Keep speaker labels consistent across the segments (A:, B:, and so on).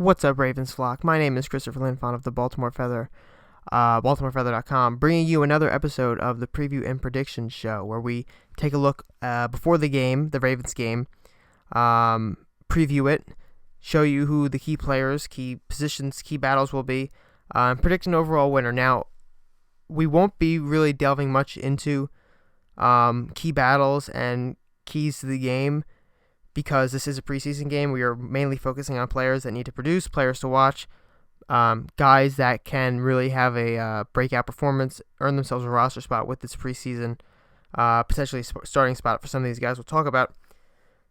A: What's up, Ravens flock? My name is Christopher Linfont of the Baltimore Feather, BaltimoreFeather.com, bringing you another episode of the Preview and Prediction Show, where we take a look before the game, the Ravens game, preview it, show you who the key players, key positions, key battles will be, and predict an overall winner. Now, we won't be really delving much into key battles and keys to the game, because this is a preseason game. We are mainly focusing on players that need to produce, players to watch, guys that can really have a breakout performance, earn themselves a roster spot with this preseason, potentially starting spot for some of these guys we'll talk about.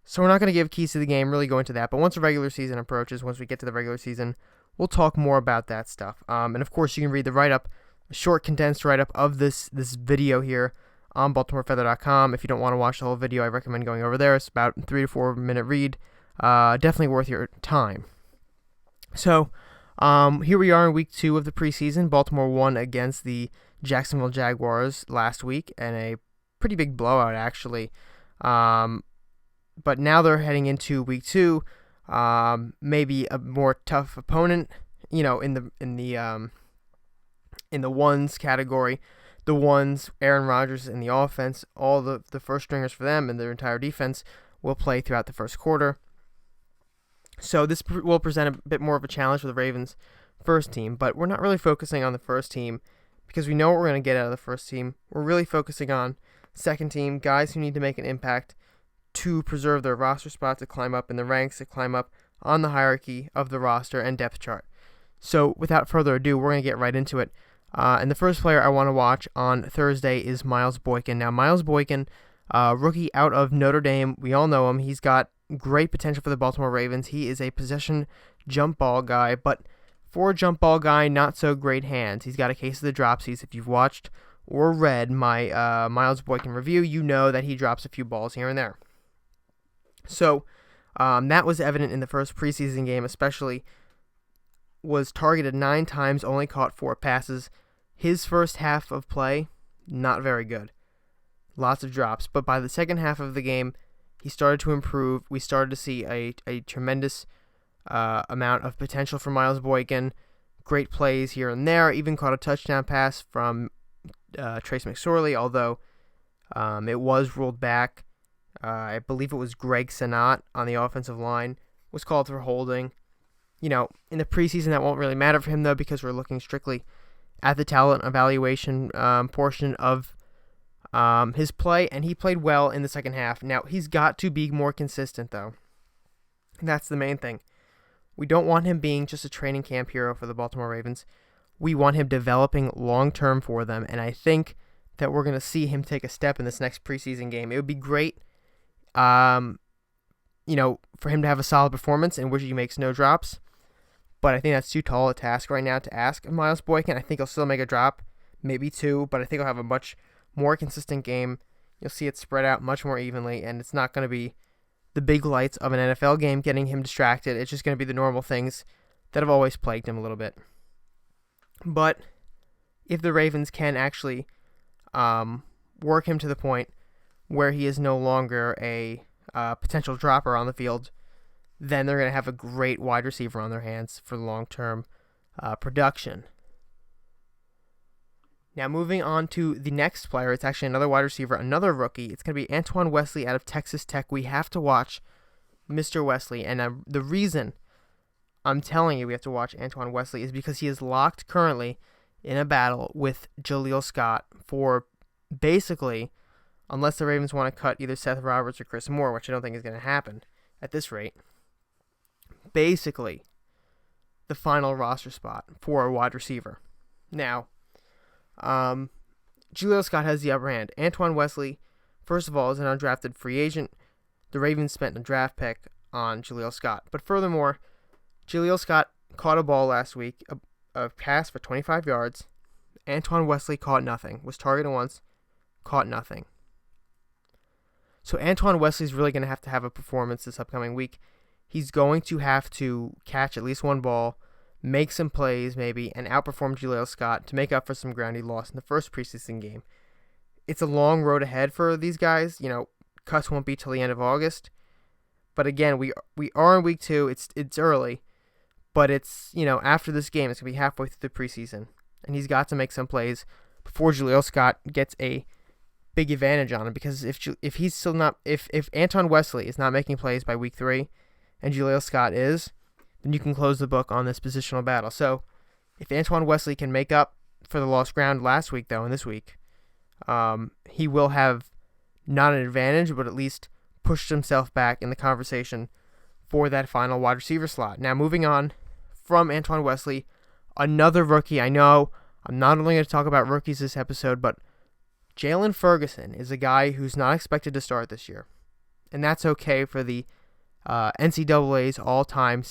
A: So we're not going to give keys to the game, really go into that. But once the regular season approaches, once we get to the regular season, we'll talk more about that stuff. And of course, you can read the write-up, a short condensed write-up of this video here on BaltimoreFeather.com. If you don't want to watch the whole video, I recommend going over there. It's about a 3 to 4 minute read. Definitely worth your time. So, here we are in week 2 of the preseason. Baltimore won against the Jacksonville Jaguars last week, and a pretty big blowout, actually. But now they're heading into week 2. Maybe a more tough opponent, in the ones category. The ones, Aaron Rodgers in the offense, all the first stringers for them and their entire defense will play throughout the first quarter. So this will present a bit more of a challenge for the Ravens' first team, but we're not really focusing on the first team because we know what we're going to get out of the first team. We're really focusing on second team, guys who need to make an impact to preserve their roster spot, to climb up in the ranks, to climb up on the hierarchy of the roster and depth chart. So without further ado, we're going to get right into it. And the first player I want to watch on Thursday is Miles Boykin. Now, Miles Boykin, rookie out of Notre Dame, we all know him. He's got great potential for the Baltimore Ravens. He is a possession jump ball guy, but for a jump ball guy, not so great hands. He's got a case of the dropsies. If you've watched or read my Miles Boykin review, you know that he drops a few balls here and there. So that was evident in the first preseason game, especially. Was targeted 9 times, only caught 4 passes. His first half of play, not very good. Lots of drops. But by the second half of the game, he started to improve. We started to see a tremendous amount of potential for Miles Boykin. Great plays here and there. Even caught a touchdown pass from Trace McSorley, although it was ruled back. I believe it was Greg Senat on the offensive line was called for holding. In the preseason, that won't really matter for him, though, because we're looking strictly at the talent evaluation portion of his play, and he played well in the second half. Now, he's got to be more consistent, though. That's the main thing. We don't want him being just a training camp hero for the Baltimore Ravens. We want him developing long-term for them, and I think that we're going to see him take a step in this next preseason game. It would be great, for him to have a solid performance in which he makes no drops. But I think that's too tall a task right now to ask of Miles Boykin. I think he'll still make a drop, maybe 2, but I think he'll have a much more consistent game. You'll see it spread out much more evenly, and it's not going to be the big lights of an NFL game getting him distracted. It's just going to be the normal things that have always plagued him a little bit. But if the Ravens can actually work him to the point where he is no longer a potential dropper on the field, then they're going to have a great wide receiver on their hands for long-term production. Now, moving on to the next player, it's actually another wide receiver, another rookie. It's going to be Antoine Wesley out of Texas Tech. We have to watch Mr. Wesley, and the reason I'm telling you we have to watch Antoine Wesley is because he is locked currently in a battle with Jaleel Scott for basically, unless the Ravens want to cut either Seth Roberts or Chris Moore, which I don't think is going to happen at this rate, basically the final roster spot for a wide receiver. Now, Jaleel Scott has the upper hand. Antoine Wesley, first of all, is an undrafted free agent. The Ravens spent a draft pick on Jaleel Scott. But furthermore, Jaleel Scott caught a ball last week, a pass for 25 yards. Antoine Wesley caught nothing, was targeted once, caught nothing. So Antoine Wesley's really going to have a performance this upcoming week. He's going to have to catch at least one ball, make some plays maybe, and outperform Jaleel Scott to make up for some ground he lost in the first preseason game. It's a long road ahead for these guys. Cuts won't be till the end of August. But again, we are in week 2. It's early. But it's, after this game, it's going to be halfway through the preseason. And he's got to make some plays before Jaleel Scott gets a big advantage on him. Because if he's still not, if Anton Wesley is not making plays by week 3, and Jaleel Scott is, then you can close the book on this positional battle. So if Antoine Wesley can make up for the lost ground last week, though, and this week, he will have not an advantage, but at least pushed himself back in the conversation for that final wide receiver slot. Now, moving on from Antoine Wesley, another rookie. I know I'm not only going to talk about rookies this episode, but Jalen Ferguson is a guy who's not expected to start this year. And that's okay for the NCAA's all-time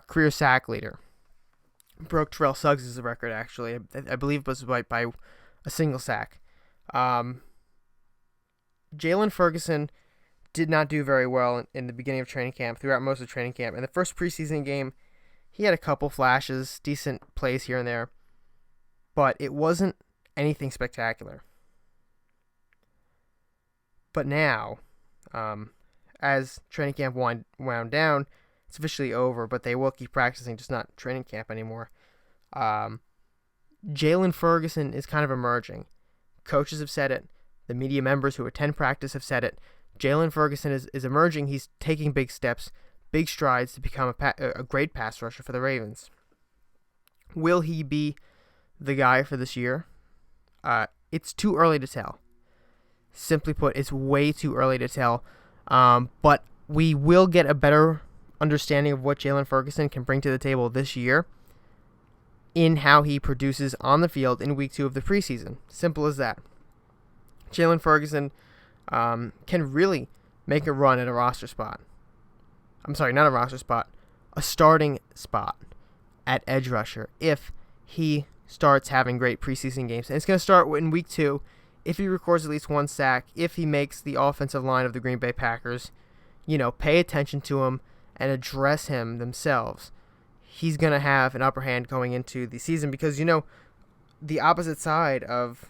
A: career sack leader. Broke Terrell Suggs' record, actually. I believe it was by a single sack. Jalen Ferguson did not do very well in the beginning of training camp, throughout most of training camp. In the first preseason game, he had a couple flashes, decent plays here and there, but it wasn't anything spectacular. But now, as training camp wound down, it's officially over, but they will keep practicing, just not training camp anymore. Jalen Ferguson is kind of emerging. Coaches have said it. The media members who attend practice have said it. Jalen Ferguson is emerging. He's taking big steps, big strides to become a great pass rusher for the Ravens. Will he be the guy for this year? It's too early to tell. Simply put, it's way too early to tell. But we will get a better understanding of what Jalen Ferguson can bring to the table this year in how he produces on the field in week 2 of the preseason. Simple as that. Jalen Ferguson can really make a run at a roster spot. I'm sorry, not a roster spot, a starting spot at edge rusher if he starts having great preseason games. And it's going to start in week 2 if he records at least one sack, if he makes the offensive line of the Green Bay Packers, pay attention to him and address him themselves. He's going to have an upper hand going into the season because, the opposite side of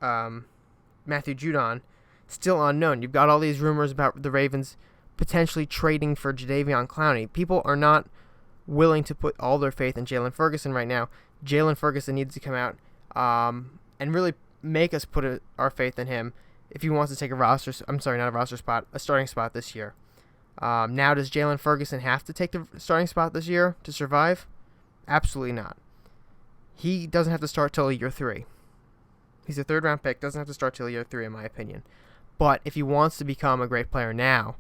A: Matthew Judon, still unknown. You've got all these rumors about the Ravens potentially trading for Jadeveon Clowney. People are not willing to put all their faith in Jalen Ferguson right now. Jalen Ferguson needs to come out and really make us put our faith in him if he wants to take a starting spot this year. Now, does Jalen Ferguson have to take the starting spot this year to survive? Absolutely not. He doesn't have to start till year 3. He's a third-round pick, doesn't have to start till year 3, in my opinion. But if he wants to become a great player now,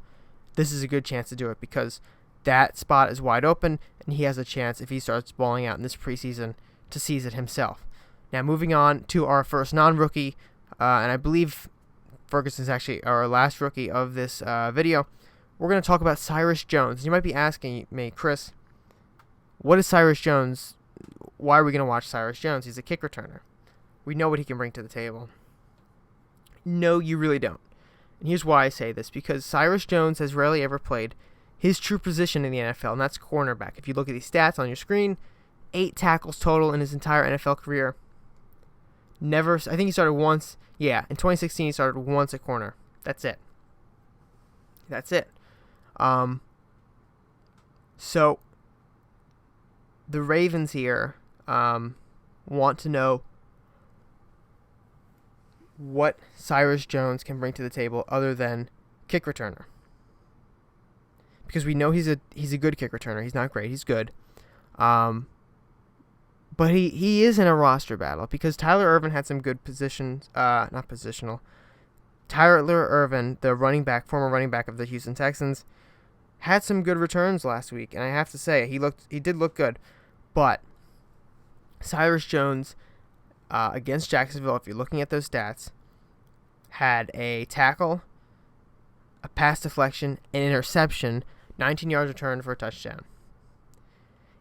A: this is a good chance to do it because that spot is wide open, and he has a chance, if he starts balling out in this preseason, to seize it himself. Now, moving on to our first non-rookie, and I believe Ferguson's actually our last rookie of this video, we're going to talk about Cyrus Jones. You might be asking me, Chris, what is Cyrus Jones? Why are we going to watch Cyrus Jones? He's a kick returner. We know what he can bring to the table. No, you really don't. And here's why I say this, because Cyrus Jones has rarely ever played his true position in the NFL, and that's cornerback. If you look at these stats on your screen, 8 tackles total in his entire NFL career. I think he started once. Yeah, in 2016 he started once at corner. That's it. So the Ravens here want to know what Cyrus Jones can bring to the table other than kick returner. Because we know he's a good kick returner. He's not great. He's good. But he is in a roster battle because Tyler Ervin had some good positions. Not positional. Tyler Ervin, the former running back of the Houston Texans, had some good returns last week, and I have to say he did look good. But Cyrus Jones against Jacksonville, if you're looking at those stats, had a tackle, a pass deflection, an interception, 19 yards return for a touchdown.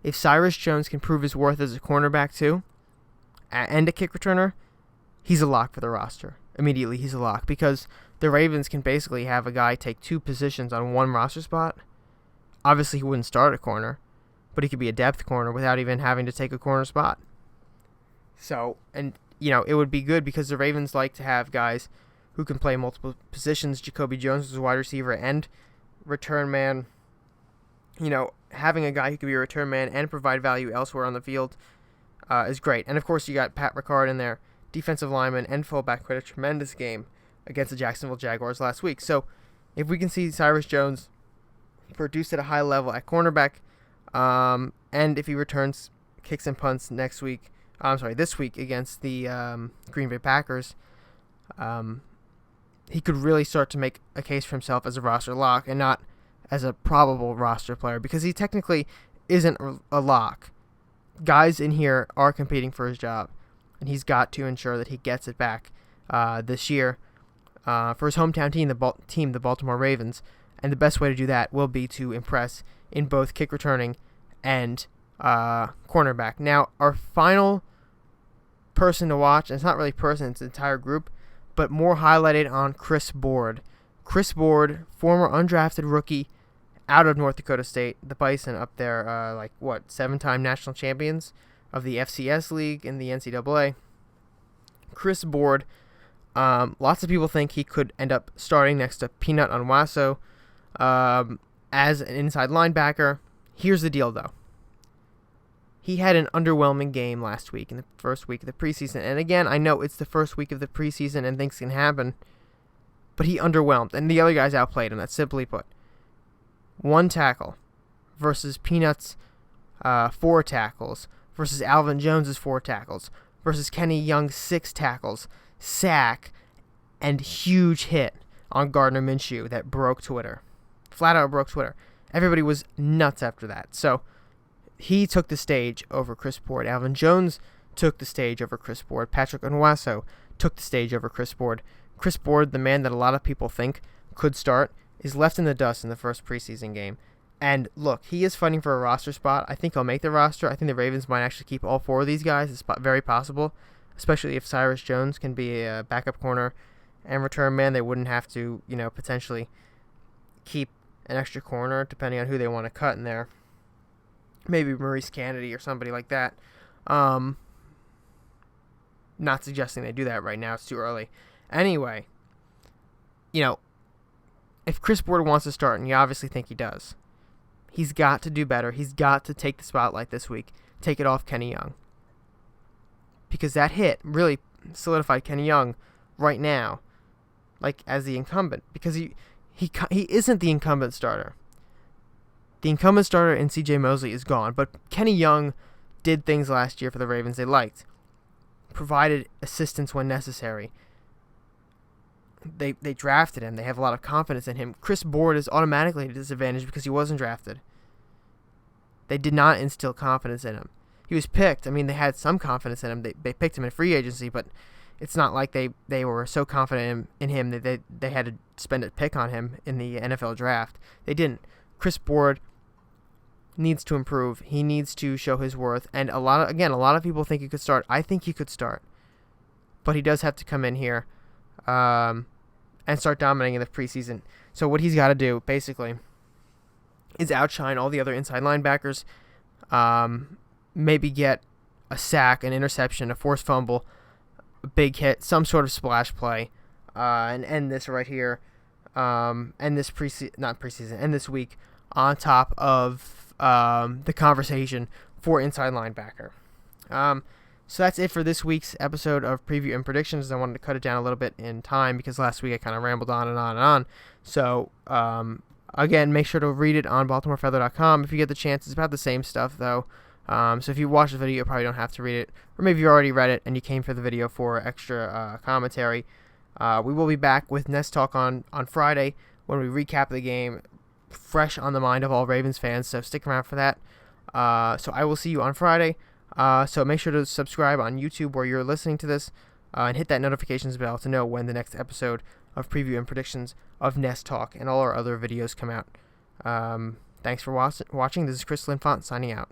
A: If Cyrus Jones can prove his worth as a cornerback too, and a kick returner, he's a lock for the roster. Immediately, he's a lock because the Ravens can basically have a guy take 2 positions on one roster spot. Obviously, he wouldn't start at corner, but he could be a depth corner without even having to take a corner spot. So, and it would be good because the Ravens like to have guys who can play multiple positions. Jacoby Jones was a wide receiver and return man. having a guy who can be a return man and provide value elsewhere on the field is great. And of course, you got Pat Ricard in there, defensive lineman and fullback, played a tremendous game against the Jacksonville Jaguars last week. So if we can see Cyrus Jones produce at a high level at cornerback, and if he returns kicks and punts this week against the Green Bay Packers, he could really start to make a case for himself as a roster lock and not as a probable roster player, because he technically isn't a lock. Guys in here are competing for his job, and he's got to ensure that he gets it back this year for his hometown team, the Baltimore Ravens. And the best way to do that will be to impress in both kick returning and cornerback. Now, our final person to watch, and it's not really person, it's an entire group, but more highlighted on Chris Board. Chris Board, former undrafted rookie out of North Dakota State, the Bison up there, 7-time national champions of the FCS League and the NCAA. Chris Board, lots of people think he could end up starting next to Peanut Onwaso as an inside linebacker. Here's the deal, though. He had an underwhelming game last week in the first week of the preseason. And again, I know it's the first week of the preseason and things can happen, but he underwhelmed, and the other guys outplayed him. That's simply put. 1 tackle versus Peanut's 4 tackles versus Alvin Jones's 4 tackles versus Kenny Young's 6 tackles, sack, and huge hit on Gardner Minshew that broke Twitter. Flat out broke Twitter. Everybody was nuts after that. So he took the stage over Chris Board. Alvin Jones took the stage over Chris Board. Patrick Onwaso took the stage over Chris Board. Chris Board, the man that a lot of people think could start, is left in the dust in the first preseason game. And look, he is fighting for a roster spot. I think he'll make the roster. I think the Ravens might actually keep all 4 of these guys. It's very possible, especially if Cyrus Jones can be a backup corner and return man. They wouldn't have to, potentially keep an extra corner depending on who they want to cut in there. Maybe Maurice Kennedy or somebody like that. Not suggesting they do that right now. It's too early. Anyway, if Chris Board wants to start, and you obviously think he does, he's got to do better. He's got to take the spotlight this week. Take it off Kenny Young. Because that hit really solidified Kenny Young right now, as the incumbent. Because he isn't the incumbent starter. The incumbent starter in C.J. Mosley is gone, but Kenny Young did things last year for the Ravens they liked. Provided assistance when necessary. They drafted him. They have a lot of confidence in him. Chris Board is automatically at a disadvantage because he wasn't drafted. They did not instill confidence in him. He was picked. They had some confidence in him. They picked him in free agency, but it's not like they were so confident in him that they had to spend a pick on him in the NFL draft. They didn't. Chris Board needs to improve. He needs to show his worth. And a lot of people think he could start. I think he could start. But he does have to come in here and start dominating in the preseason. So what he's got to do, basically, is outshine all the other inside linebackers, maybe get a sack, an interception, a forced fumble, a big hit, some sort of splash play, and end this right here, end this week on top of the conversation for inside linebacker. So that's it for this week's episode of Preview and Predictions. I wanted to cut it down a little bit in time because last week I kind of rambled on and on and on. So, again, make sure to read it on BaltimoreFeather.com if you get the chance. It's about the same stuff, though. So if you watch the video, you probably don't have to read it. Or maybe you already read it and you came for the video for extra commentary. We will be back with Nest Talk on Friday when we recap the game, fresh on the mind of all Ravens fans. So stick around for that. So I will see you on Friday. So make sure to subscribe on YouTube where you're listening to this and hit that notifications bell to know when the next episode of Preview and Predictions of Nest Talk and all our other videos come out. Thanks for watching. This is Chris Linfont signing out.